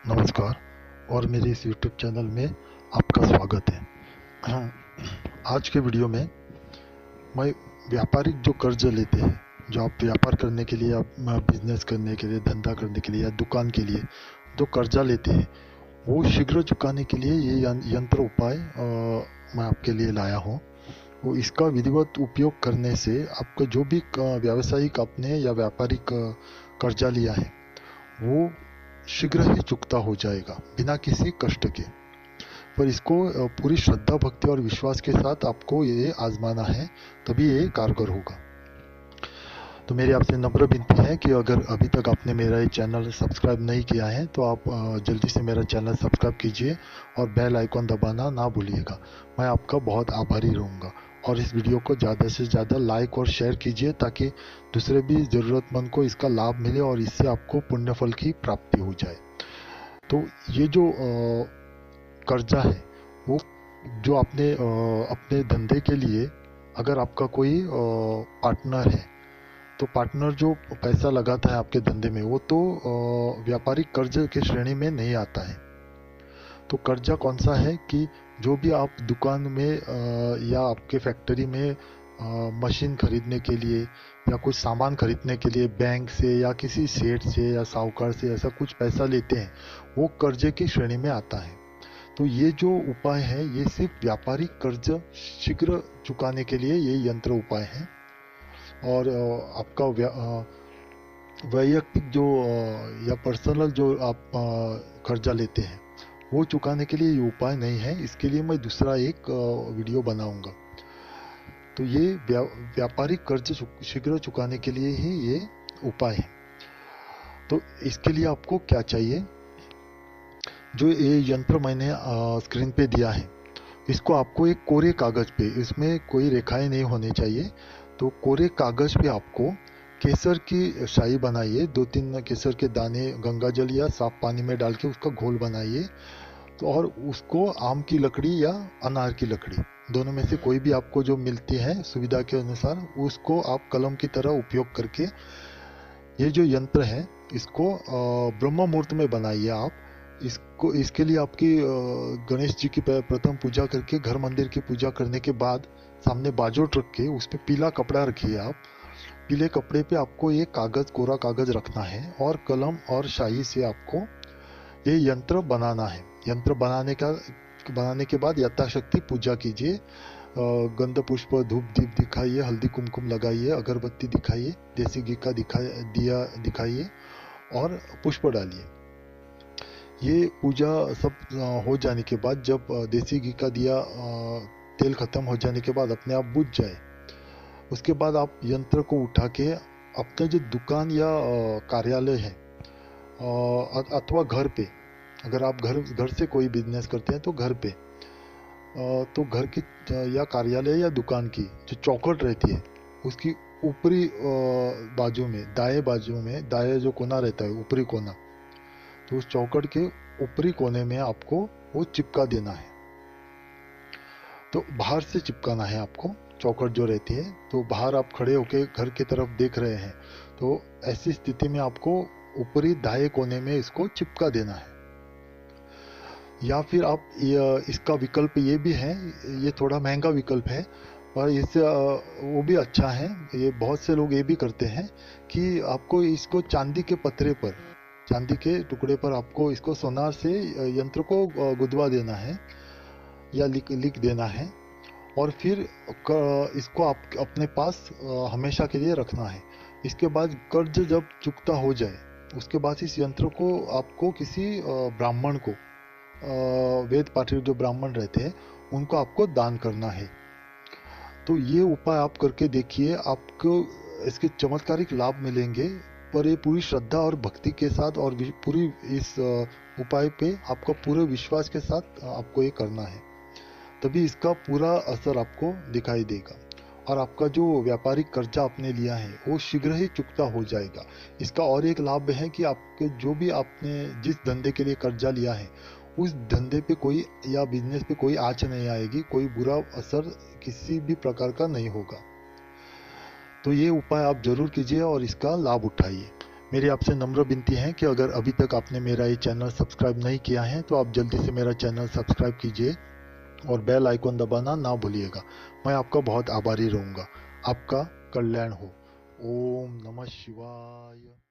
नमस्कार और मेरे इस यूट्यूब चैनल में आपका स्वागत है। हाँ, आज के वीडियो में मैं व्यापारिक जो कर्ज लेते हैं, जो आप व्यापार करने के लिए, आप बिजनेस करने के लिए, धंधा करने के लिए या दुकान के लिए जो कर्जा लेते हैं, वो शीघ्र चुकाने के लिए ये यंत्र उपाय मैं आपके लिए लाया हूँ। वो इसका विधिवत उपयोग करने से आपका जो भी व्यावसायिक आपने या व्यापारिक कर्जा लिया है वो शीघ्र ही चुकता हो जाएगा बिना किसी कष्ट के। पर इसको पूरी श्रद्धा, भक्ति और विश्वास के साथ आपको ये आजमाना है, तभी ये कारगर होगा। तो मेरी आपसे नम्र विनती है कि अगर अभी तक आपने मेरा ये चैनल सब्सक्राइब नहीं किया है तो आप जल्दी से मेरा चैनल सब्सक्राइब कीजिए और बेल आइकॉन दबाना ना भूलिएगा। मैं आपका बहुत आभारी रहूँगा। और इस वीडियो को ज़्यादा से ज़्यादा लाइक और शेयर कीजिए ताकि दूसरे भी ज़रूरतमंद को इसका लाभ मिले और इससे आपको पुण्य फल की प्राप्ति हो जाए। तो ये जो कर्जा है वो जो आपने अपने धंधे के लिए, अगर आपका कोई पार्टनर है तो पार्टनर जो पैसा लगाता है आपके धंधे में वो तो व्यापारिक कर्ज की श्रेणी में नहीं आता है। तो कर्जा कौन सा है कि जो भी आप दुकान में या आपके फैक्ट्री में मशीन खरीदने के लिए या कुछ सामान खरीदने के लिए बैंक से या किसी सेठ से या साहूकार से ऐसा कुछ पैसा लेते हैं, वो कर्जे की श्रेणी में आता है। तो ये जो उपाय है ये सिर्फ व्यापारिक कर्ज शीघ्र चुकाने के लिए ये यंत्र उपाय है। और आपका वैयक्तिक जो या पर्सनल जो आप कर्जा लेते हैं वो चुकाने के लिए ये उपाय नहीं है। इसके लिए मैं दूसरा एक वीडियो बनाऊंगा। तो ये व्यापारिक कर्ज शीघ्र चुकाने के लिए ही ये उपाय है। तो इसके लिए आपको क्या चाहिए, जो ये यंत्र मैंने स्क्रीन पे दिया है, इसको आपको एक कोरे कागज पे, इसमें कोई रेखाएं नहीं होनी चाहिए, तो कोरे कागज पे आपको केसर की शाही बनाइए। 2-3 केसर के दाने गंगा जल या साफ पानी में डाल के उसका घोल बनाइए। तो और उसको आम की लकड़ी या अनार की लकड़ी, दोनों में से कोई भी आपको जो मिलती है सुविधा के अनुसार, उसको आप कलम की तरह उपयोग करके ये जो यंत्र है इसको ब्रह्म मुहूर्त में बनाइए आप। इसको इसके लिए आपकी गणेश जी की प्रथम पूजा करके, घर मंदिर की पूजा करने के बाद सामने बाजोट रख के उस पर पीला कपड़ा रखिए आप। पीले कपड़े पे आपको ये कागज, कोरा कागज रखना है और कलम और शाही से आपको ये यंत्र बनाना है। यंत्र बनाने के बाद यथाशक्ति पूजा कीजिए। गंध पुष्प धूप दीप दिखाइए, हल्दी कुमकुम लगाइए, अगरबत्ती दिखाइए, देसी घी का दिया दिखाइए और पुष्प डालिए। ये पूजा सब हो जाने के बाद, जब देसी घी का दिया तेल खत्म हो जाने के बाद अपने आप बुझ जाए, उसके बाद आप यंत्र को उठा के अपने जो दुकान या कार्यालय है अथवा घर पे, अगर आप घर से कोई बिजनेस करते हैं तो घर पे, तो घर की या कार्यालय या दुकान की जो चौखट रहती है उसकी ऊपरी बाजू में, दाएं बाजू में, दाएं जो कोना रहता है, ऊपरी कोना, तो उस चौखट के ऊपरी कोने में आपको वो चिपका देना है। तो बाहर से चिपकाना है आपको, चौखट जो रहती है। तो बाहर आप खड़े होके घर की तरफ देख रहे हैं, तो ऐसी स्थिति में आपको ऊपरी दाएं कोने में इसको चिपका देना है। या फिर आप इसका विकल्प ये भी है, ये थोड़ा महंगा विकल्प है और इससे वो भी अच्छा है। ये बहुत से लोग ये भी करते हैं कि आपको इसको चांदी के पत्रे पर, चांदी के टुकड़े पर आपको इसको सोनार से यंत्र को गुदवा देना है या लिख देना है और फिर इसको आप अपने पास हमेशा के लिए रखना है। इसके बाद कर्ज जब चुकता हो जाए उसके बाद इस यंत्र को आपको किसी ब्राह्मण को, वेद पाठी जो ब्राह्मण रहते हैं उनको आपको दान करना है। तो ये उपाय आप करके देखिए, आपको इसके चमत्कारिक लाभ मिलेंगे। पर ये पूरी श्रद्धा और भक्ति के साथ और पूरी इस उपाय पे आपका पूरे विश्वास के साथ आपको ये करना है, तभी इसका पूरा असर आपको दिखाई देगा और आपका जो व्यापारिक कर्जा आपने लिया है वो शीघ्र ही चुकता हो जाएगा। इसका और एक लाभ है कि आपके जो भी आपने जिस धंधे के लिए कर्जा लिया है उस धंधे पे कोई या बिजनेस पे कोई आंच नहीं आएगी, कोई बुरा असर किसी भी प्रकार का नहीं होगा। तो ये उपाय आप जरूर कीजिए और इसका लाभ उठाइए। मेरी आपसे नम्र विनती है कि अगर अभी तक आपने मेरा ये चैनल सब्सक्राइब नहीं किया है तो आप जल्दी से मेरा चैनल सब्सक्राइब कीजिए और बेल आइकॉन दबाना ना भूलिएगा। मैं आपका बहुत आभारी रहूँगा। आपका कल्याण हो। ओम नमः शिवाय।